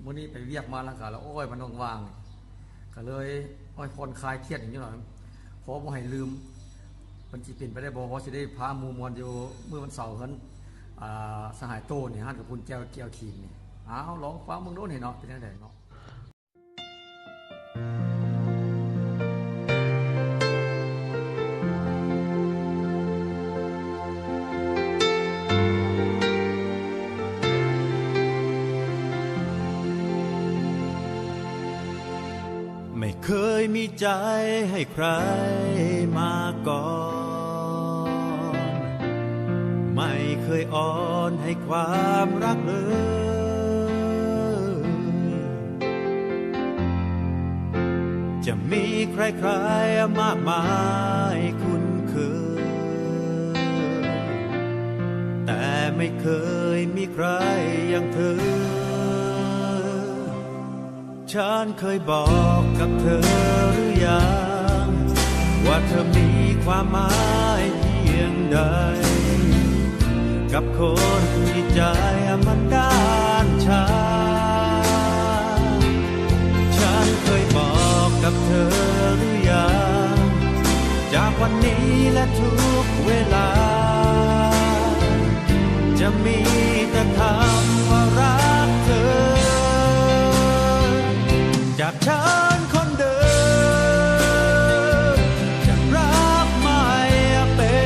มื้อนี้ไปเวียกมาแล้วก็แล้วโอ้ยมันว่างๆก็เลยโอ้ยคนคลายเครียดอย่างนี้หน่อยขอบ่ให้ลืมมันสิเป็นไปได้บ่ว่าสิได้พาหมู่มวลอยู่มื้อวันเสาร์นั้นสหายโตนี่ฮั่นกับคุณแก้วเกี่ยวขีนนี่อ้าวลองฟังมึงโดนให้เนาะเป็นจังได๋เนาะไม่เคยมีใจให้ใครมาก่อน ไม่เคยอ่อนให้ความรักเลย จะมีใครๆมากมายคุ้นเคย แต่ไม่เคยมีใครอย่างเธอฉันเคยบอกกับเธอหรือยังว่าเธอมีความหมายเพียงใดกับคนที่ใจมันด้านชาฉันเคยบอกกับเธอหรือยังจากวันนี้และทุกเวลาจะมีแต่คำว่ารักเธอจากฉันคนเดิมจะรักไม่เป็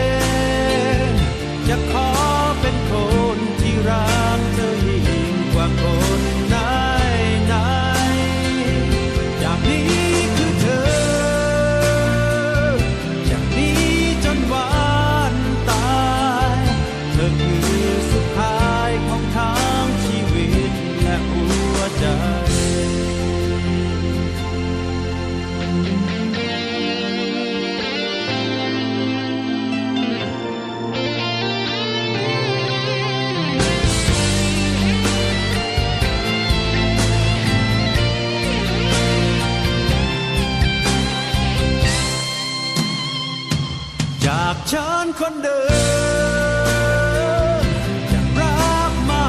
นจะขอเป็นคนที่รักเธอยิ่งกว่าคนไหนจากนี้คือเธอจากนี้จนวันตายเธอคือสุดท้ายของทั้งชีวิตและหัวใจจากฉันคนเดิมจะรักไม่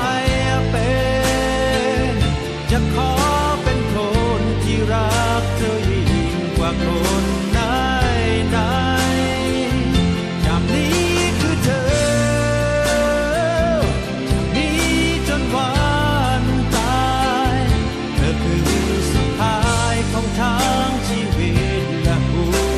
เป็นจะขอเป็นคนที่รักเธอยิ่งกว่าคนไหนจากนี้คือเธอจากนี้จนวันตายเธอคือสุดท้ายของทั้งชีวิตและหัว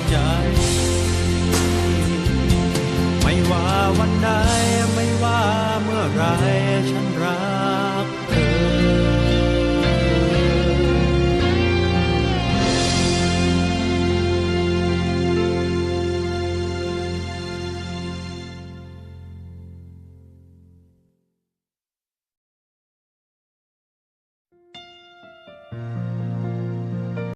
ใจไม่ว่าวันใดไม่ว่าเมื่อไรฉันรัก